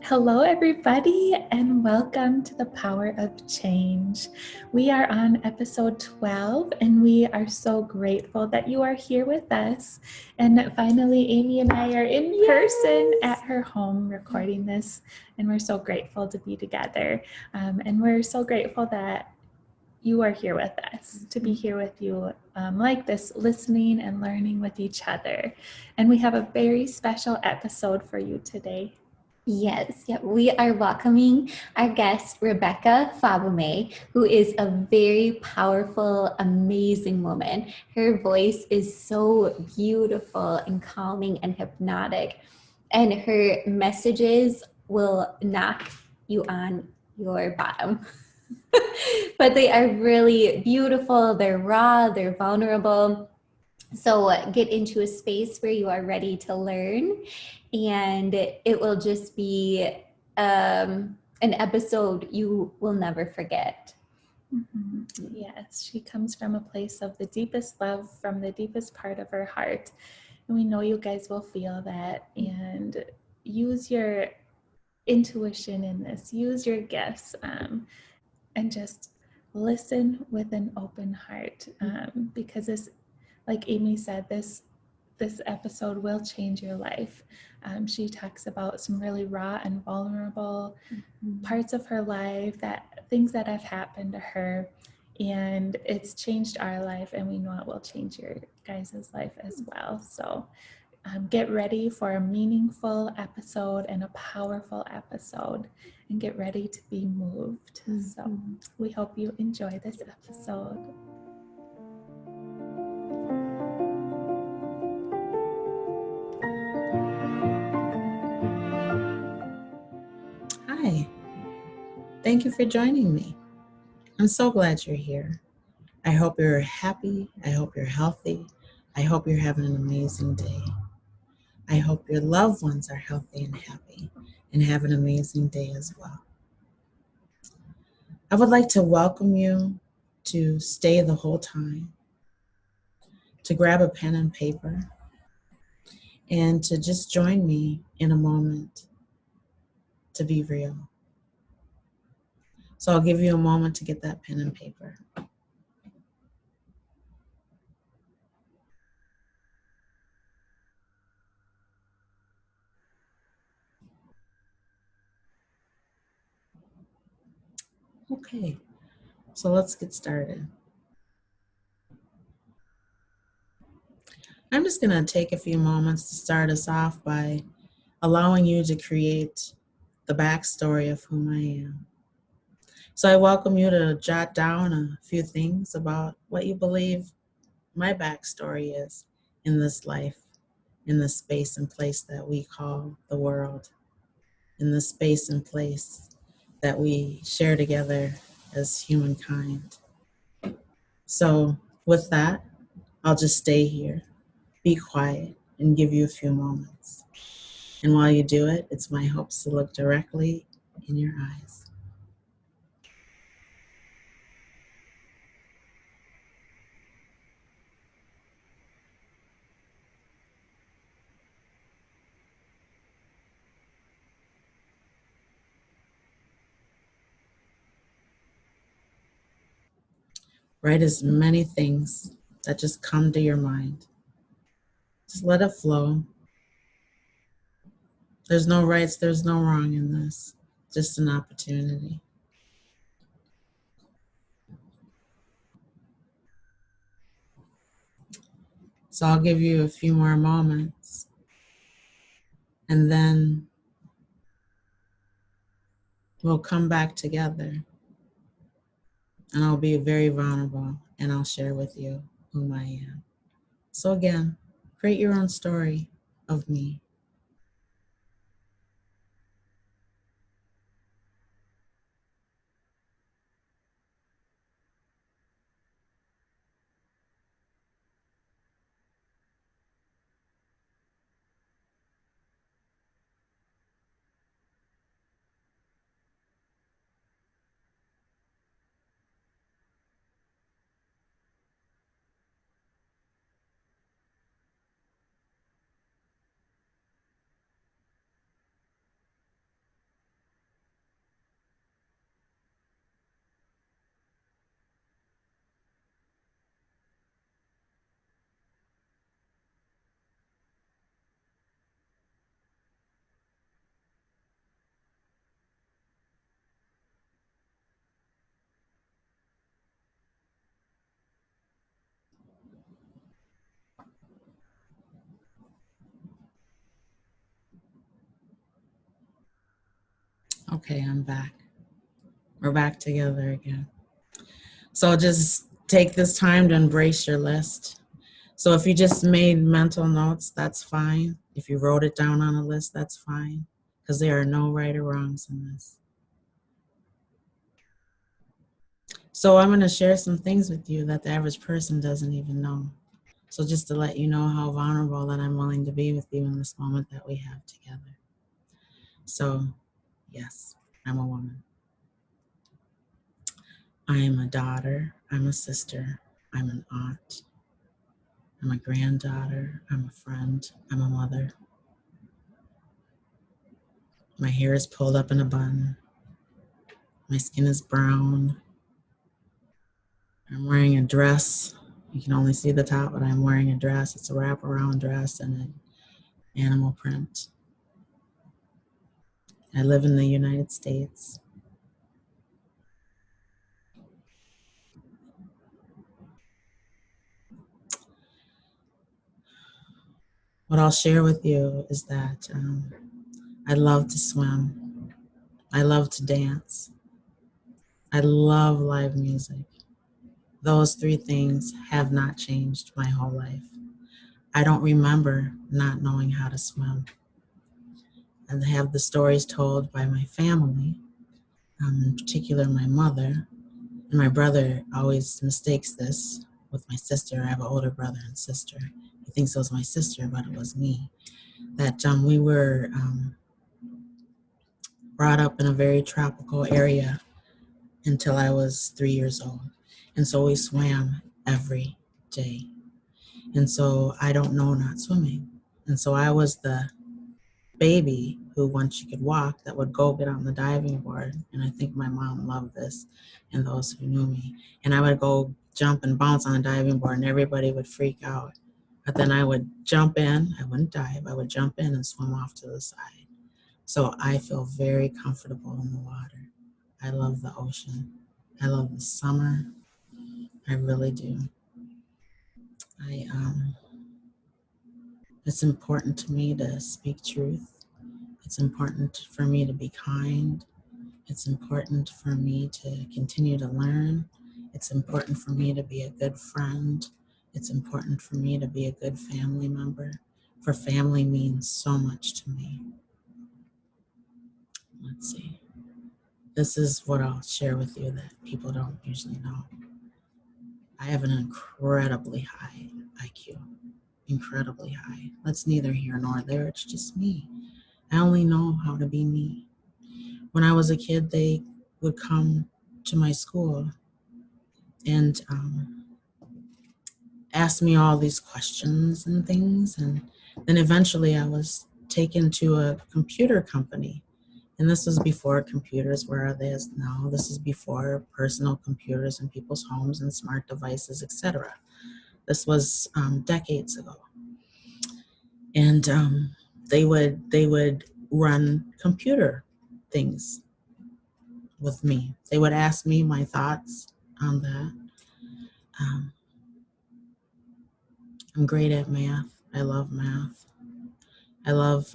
Hello, everybody, and welcome to the Power of Change. We are on episode 12, and we are so grateful that you are here with us. And finally, Amy and I are in person at her home recording this, and we're so grateful to be together. And we're so grateful that you are here with us, to be here with you like this, listening and learning with each other. And we have a very special episode for you today. Yes, we are welcoming our guest, Rebecca Fabume, who is a very powerful, amazing woman. Her voice is so beautiful and calming and hypnotic, and her messages will knock you on your bottom. But they are really beautiful, they're raw, they're vulnerable. So get into a space where you are ready to learn, and it will just be an episode you will never forget. Mm-hmm. Yes, she comes from a place of the deepest love, from the deepest part of her heart. And we know you guys will feel that and use your intuition in this, use your gifts, and just listen with an open heart. Because this, like Amy said, this episode will change your life. She talks about some really raw and vulnerable parts of her life, that things that have happened to her, and it's changed our life, and we know it will change your guys' life as well. So get ready for a meaningful episode and a powerful episode, and get ready to be moved. So we hope you enjoy this episode. Hi, thank you for joining me. I'm so glad you're here. I hope you're happy. I hope you're healthy. I hope you're having an amazing day. I hope your loved ones are healthy and happy and have an amazing day as well. I would like to welcome you to stay the whole time, to grab a pen and paper, and to just join me in a moment to be real. So I'll give you a moment to get that pen and paper. Okay, so let's get started. I'm just going to take a few moments to start us off by allowing you to create the backstory of whom I am. So I welcome you to jot down a few things about what you believe my backstory is in this life, in this space and place that we call the world, in this space and place that we share together as humankind. So with that, I'll just stay here, be quiet, and give you a few moments. And while you do it, it's my hopes to look directly in your eyes. Write as many things that just come to your mind. Just let it flow. There's no rights, there's no wrong in this. Just an opportunity. So I'll give you a few more moments, and then we'll come back together, and I'll be very vulnerable, and I'll share with you whom I am. So again, create your own story of me. Okay, I'm back. We're back together again. So just take this time to embrace your list. So if you just made mental notes, that's fine. If you wrote it down on a list, that's fine, because there are no right or wrongs in this. So I'm going to share some things with you that the average person doesn't even know. So just to let you know how vulnerable that I'm willing to be with you in this moment that we have together. So yes, I'm a woman. I am a daughter, I'm a sister, I'm an aunt, I'm a granddaughter, I'm a friend, I'm a mother. My hair is pulled up in a bun. My skin is brown. I'm wearing a dress. You can only see the top, but I'm wearing a dress. It's a wraparound dress and an animal print. I live in the United States. What I'll share with you is that I love to swim. I love to dance. I love live music. Those three things have not changed my whole life. I don't remember not knowing how to swim. And have the stories told by my family, in particular my mother. And my brother always mistakes this with my sister. I have an older brother and sister. He thinks it was my sister, but it was me. That we were brought up in a very tropical area until I was 3 years old. And so we swam every day. And so I don't know not swimming. And so I was the baby who, once she could walk, that would go get on the diving board. And I think my mom loved this and those who knew me. And I would go jump and bounce on the diving board and everybody would freak out. But then I would jump in, I wouldn't dive, I would jump in and swim off to the side. So I feel very comfortable in the water. I love the ocean. I love the summer. I really do. It's important to me to speak truth. It's important for me to be kind. It's important for me to continue to learn. It's important for me to be a good friend. It's important for me to be a good family member. For family means so much to me. Let's see. This is what I'll share with you that people don't usually know. I have an incredibly high IQ. Incredibly high. That's neither here nor there. It's just me. I only know how to be me. When I was a kid, they would come to my school and ask me all these questions and things. And then eventually I was taken to a computer company. And this was before computers were they as now. This is before personal computers in people's homes and smart devices, etc. This was decades ago. And they would run computer things with me. They would ask me my thoughts on that. I'm great at math. I love math. I love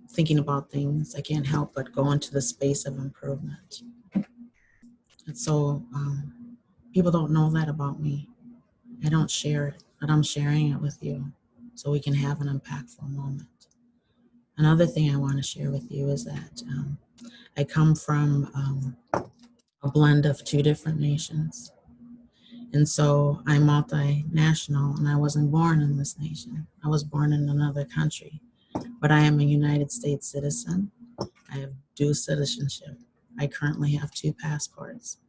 thinking about things. I can't help but go into the space of improvement. And so people don't know that about me. I don't share it, but I'm sharing it with you so we can have an impactful moment. Another thing I want to share with you is that I come from a blend of two different nations. And so I'm multinational, and I wasn't born in this nation. I was born in another country. But I am a United States citizen. I have dual citizenship. I currently have 2 passports.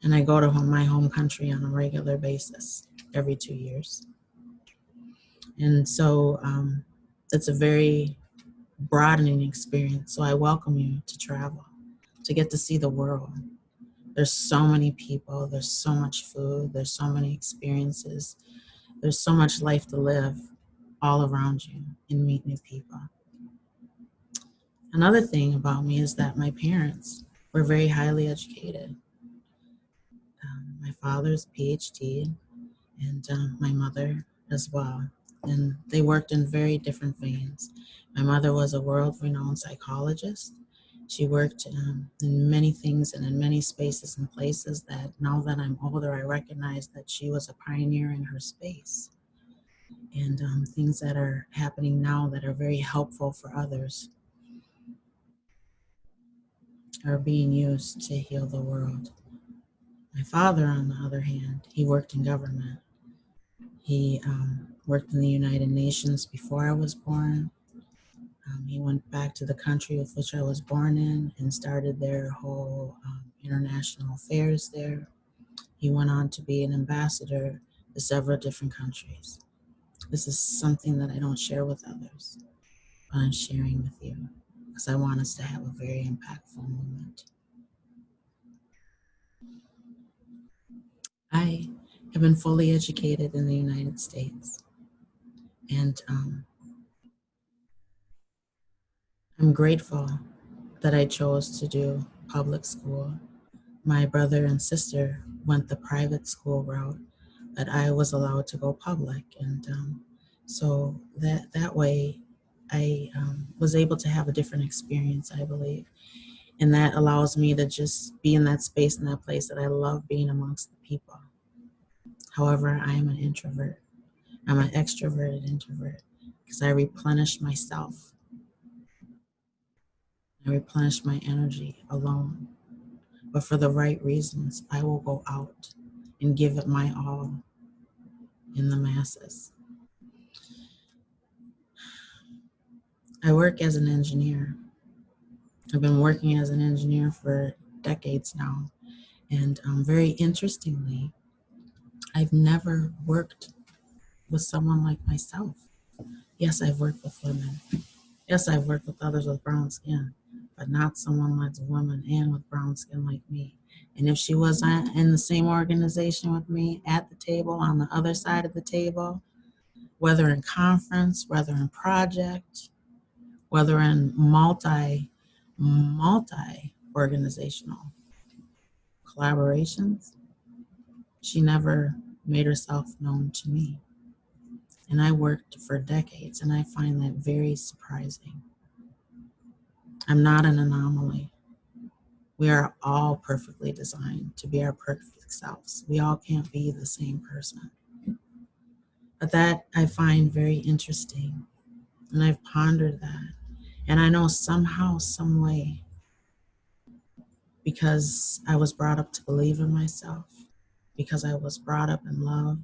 And I go to my home country on a regular basis every 2 years. And so it's a very broadening experience. So I welcome you to travel, to get to see the world. There's so many people, there's so much food, there's so many experiences, there's so much life to live all around you and meet new people. Another thing about me is that my parents were very highly educated. My father's PhD and my mother as well. And they worked in very different veins. My mother was a world-renowned psychologist. She worked in many things and in many spaces and places that now that I'm older, I recognize that she was a pioneer in her space. And things that are happening now that are very helpful for others are being used to heal the world. My father, on the other hand, he worked in government. He worked in the United Nations before I was born. He went back to the country with which I was born in and started their whole international affairs there. He went on to be an ambassador to several different countries. This is something that I don't share with others, but I'm sharing with you because I want us to have a very impactful moment. I have been fully educated in the United States, and I'm grateful that I chose to do public school. My brother and sister went the private school route, but I was allowed to go public, and so that way I was able to have a different experience, I believe, and that allows me to just be in that space and that place that I love being amongst the people. However, I am an introvert. I'm an extroverted introvert because I replenish myself. I replenish my energy alone. But for the right reasons, I will go out and give it my all in the masses. I work as an engineer. I've been working as an engineer for decades now. And very interestingly, I've never worked with someone like myself. Yes, I've worked with women. Yes, I've worked with others with brown skin, but not someone that's a woman and with brown skin like me. And if she was in the same organization with me at the table, on the other side of the table, whether in conference, whether in project, whether in multi organizational collaborations, she never made herself known to me. And I worked for decades, and I find that very surprising. I'm not an anomaly. We are all perfectly designed to be our perfect selves. We all can't be the same person. But that I find very interesting, and I've pondered that. And I know somehow, some way, because I was brought up to believe in myself, because I was brought up in love,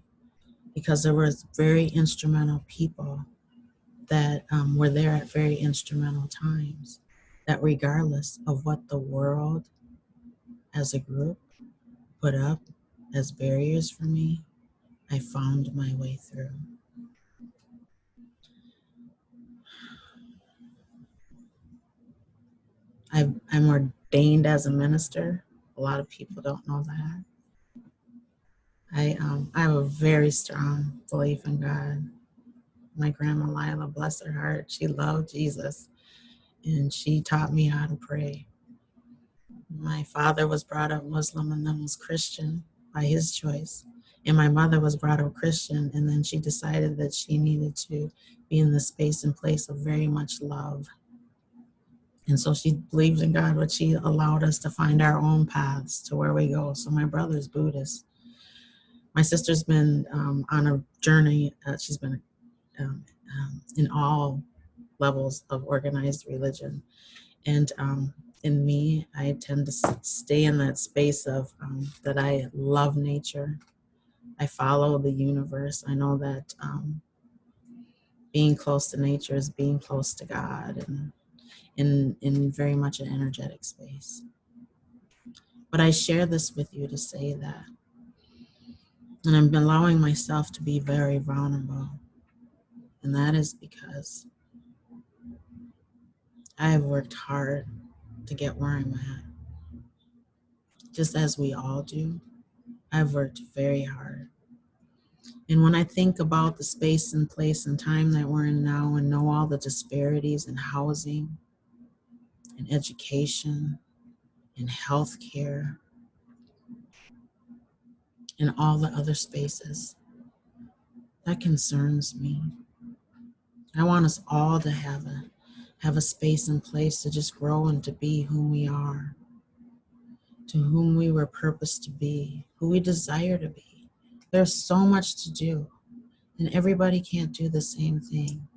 because there was very instrumental people that were there at very instrumental times, that regardless of what the world as a group put up as barriers for me, I found my way through. I'm ordained as a minister. A lot of people don't know that. I have a very strong belief in God. My grandma Lila, bless her heart, she loved Jesus, and she taught me how to pray. My father was brought up Muslim and then was Christian by his choice. And my mother was brought up Christian, and then she decided that she needed to be in the space and place of very much love. And so she believed in God, but she allowed us to find our own paths to where we go. So my brother's Buddhist. My sister's been on a journey. She's been in all levels of organized religion. And in me, I tend to stay in that space of that I love nature. I follow the universe. I know that being close to nature is being close to God, and in very much an energetic space. But I share this with you to say that, and I'm allowing myself to be very vulnerable. And that is because I have worked hard to get where I'm at. Just as we all do, I've worked very hard. And when I think about the space and place and time that we're in now and know all the disparities in housing and education and healthcare and all the other spaces, that concerns me. I want us all to have have a space and place to just grow and to be who we are, to whom we were purposed to be, who we desire to be. There's so much to do, and everybody can't do the same thing.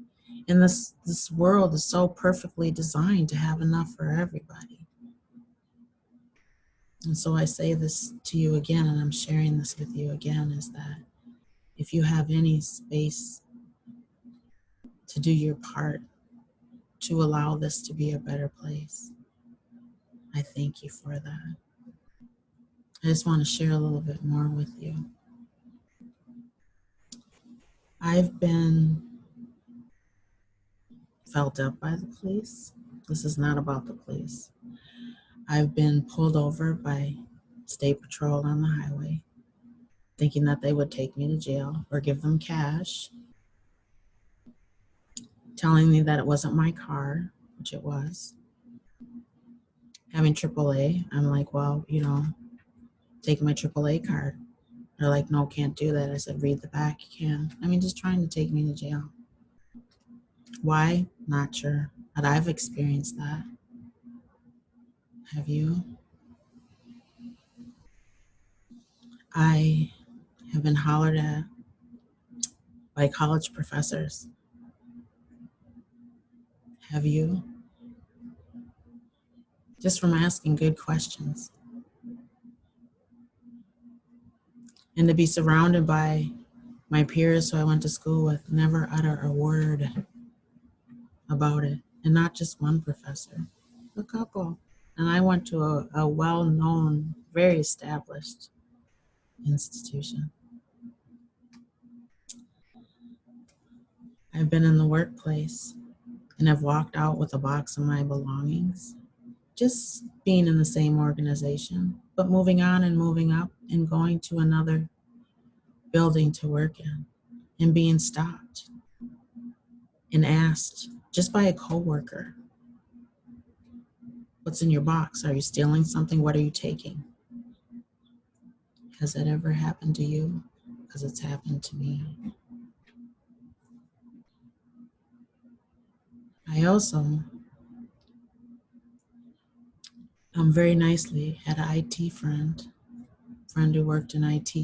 And this world is so perfectly designed to have enough for everybody. And so I say this to you again, and I'm sharing this with you again, is that if you have any space to do your part to allow this to be a better place, I thank you for that. I just want to share a little bit more with you. I've been felt up by the police. This is not about the police. I've been pulled over by State Patrol on the highway, thinking that they would take me to jail or give them cash, telling me that it wasn't my car, which it was. Having AAA, I'm like, well, take my AAA card. They're like, no, can't do that. I said, read the back, you can. I mean, just trying to take me to jail. Why? Not sure. But I've experienced that. Have you? I have been hollered at by college professors. Have you? Just from asking good questions. And to be surrounded by my peers who I went to school with never utter a word about it. And not just one professor, a couple. And I went to a well-known, very established institution. I've been in the workplace and I've walked out with a box of my belongings, just being in the same organization, but moving on and moving up and going to another building to work in and being stopped and asked just by a coworker, what's in your box? Are you stealing something? What are you taking? Has that ever happened to you? Because it's happened to me. I also very nicely had an IT friend who worked in IT,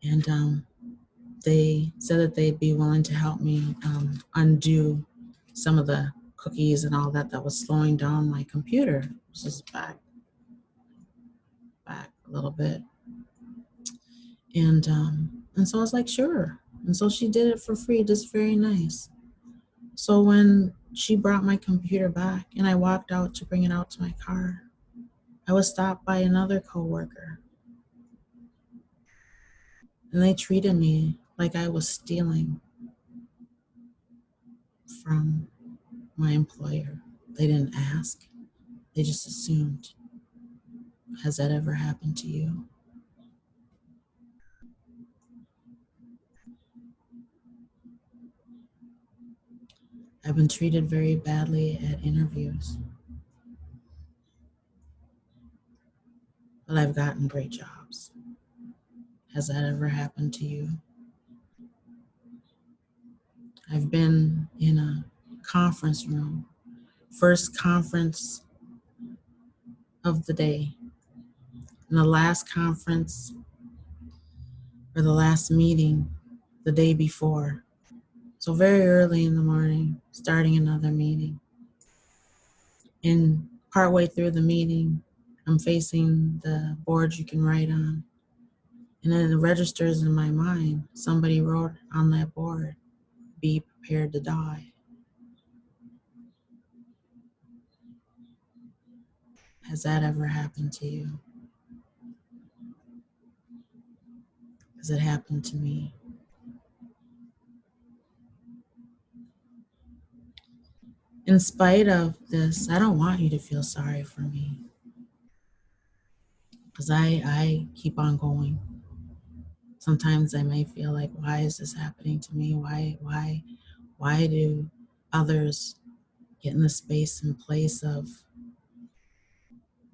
and they said that they'd be willing to help me undo some of the cookies and all that was slowing down my computer. This is back a little bit. And so I was like, sure. And so she did it for free, just very nice. So when she brought my computer back and I walked out to bring it out to my car, I was stopped by another coworker. And they treated me like I was stealing from my employer. They didn't ask. They just assumed. Has that ever happened to you? I've been treated very badly at interviews, but I've gotten great jobs. Has that ever happened to you? I've been in a conference room, first conference of the day, and the last conference or the last meeting the day before. So very early in the morning, starting another meeting. And partway through the meeting, I'm facing the board you can write on. And then it registers in my mind, somebody wrote on that board, be prepared to die. Has that ever happened to you? Has it happened to me? In spite of this, I don't want you to feel sorry for me, because I keep on going. Sometimes I may feel like, why is this happening to me? Why do others get in the space and place of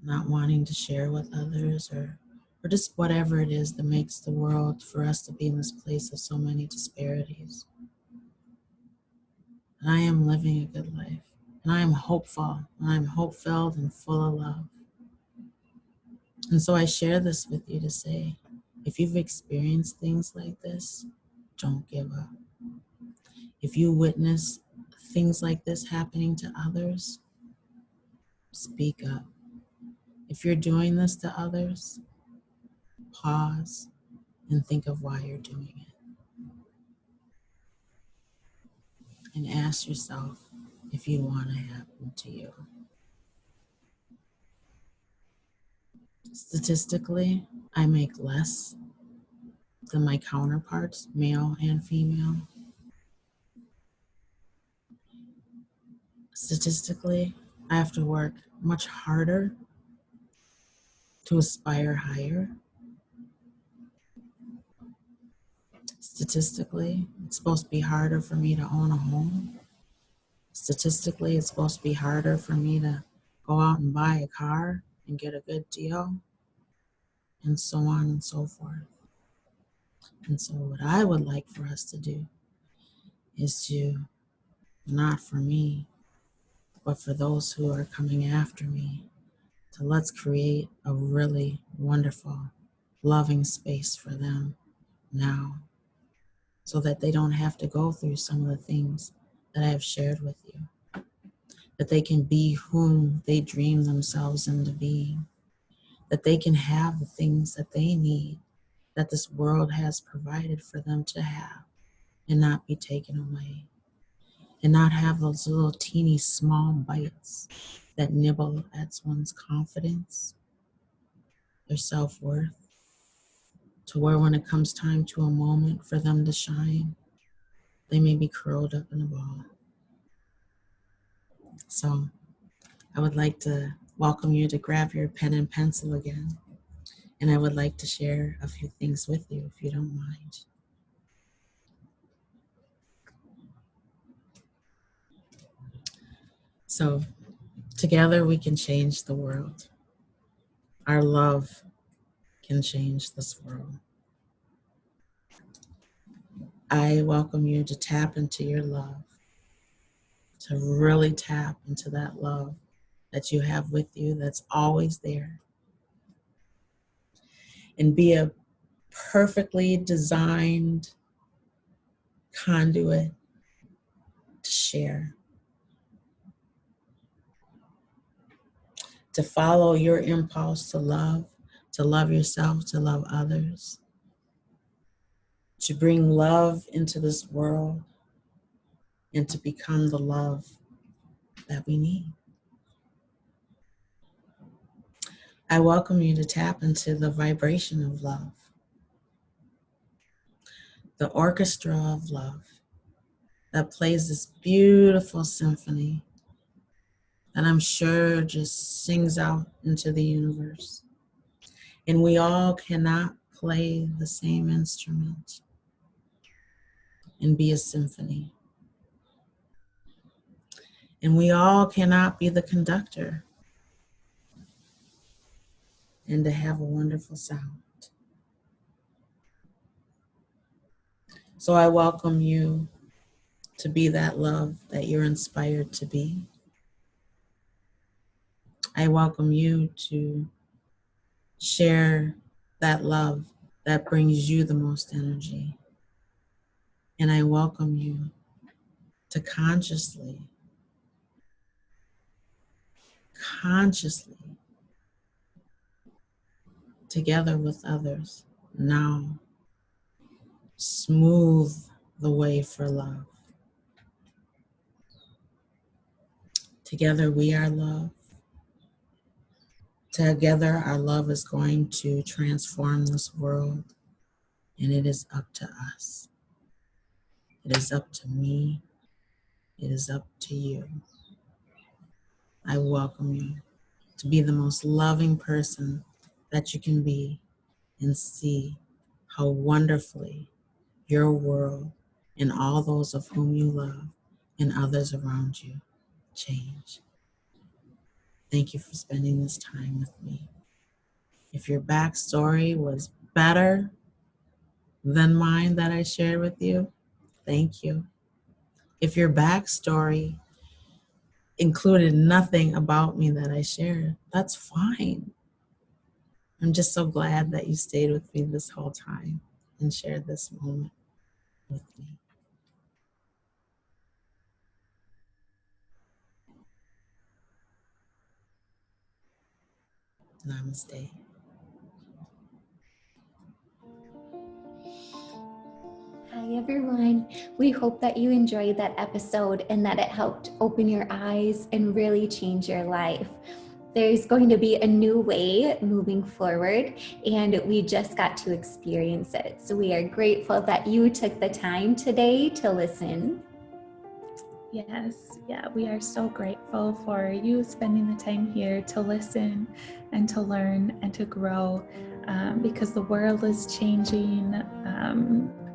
not wanting to share with others, or just whatever it is that makes the world for us to be in this place of so many disparities? And I am living a good life. And I am hopeful, and I am hope-filled and full of love. And so I share this with you to say, if you've experienced things like this, don't give up. If you witness things like this happening to others, speak up. If you're doing this to others, pause and think of why you're doing it. And ask yourself if you want to happen to you. Statistically, I make less than my counterparts, male and female. Statistically, I have to work much harder to aspire higher. Statistically, it's supposed to be harder for me to own a home. Statistically, it's supposed to be harder for me to go out and buy a car and get a good deal, and so on and so forth. And so what I would like for us to do is to, not for me, but for those who are coming after me, to let's create a really wonderful, loving space for them now, so that they don't have to go through some of the things that I have shared with you, that they can be whom they dream themselves into being, that they can have the things that they need, that this world has provided for them to have and not be taken away, and not have those little teeny small bites that nibble at one's confidence, their self-worth, to where when it comes time to a moment for them to shine, they may be curled up in a ball. So I would like to welcome you to grab your pen and pencil again, and I would like to share a few things with you, if you don't mind. So together we can change the world. Our love can change this world. I welcome you to tap into your love, to really tap into that love that you have with you that's always there, and be a perfectly designed conduit to share, to follow your impulse to love yourself, to love others, to bring love into this world, and to become the love that we need. I welcome you to tap into the vibration of love, the orchestra of love that plays this beautiful symphony that I'm sure just sings out into the universe. And we all cannot play the same instrument and be a symphony. And we all cannot be the conductor and to have a wonderful sound. So I welcome you to be that love that you're inspired to be. I welcome you to share that love that brings you the most energy. And I welcome you to consciously, together with others, now smooth the way for love. Together we are love. Together our love is going to transform this world, and it is up to us. It is up to me. It is up to you. I welcome you to be the most loving person that you can be, and see how wonderfully your world and all those of whom you love and others around you change. Thank you for spending this time with me. If your backstory was better than mine that I shared with you, thank you. If your backstory included nothing about me that I shared, that's fine. I'm just so glad that you stayed with me this whole time and shared this moment with me. Namaste. Hi, everyone. We hope that you enjoyed that episode and that it helped open your eyes and really change your life. There's going to be a new way moving forward, and we just got to experience it. So we are grateful that you took the time today to listen. Yes, yeah, we are so grateful for you spending the time here to listen and to learn and to grow, because the world is changing.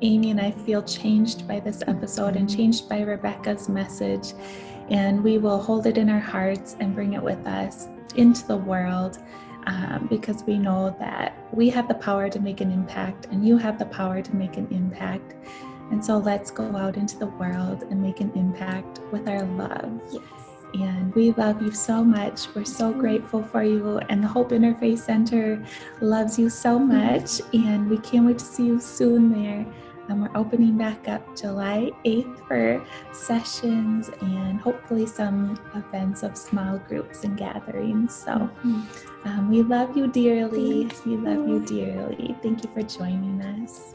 Amy and I feel changed by this episode and changed by Rebecca's message, and we will hold it in our hearts and bring it with us into the world, because we know that we have the power to make an impact and you have the power to make an impact. And so let's go out into the world and make an impact with our love. Yes. And we love you so much. We're so grateful for you. And the Hope Interfaith Center loves you so much. And we can't wait to see you soon there. We're opening back up July 8th for sessions and hopefully some events of small groups and gatherings. So we love you dearly. We love you dearly. Thank you for joining us.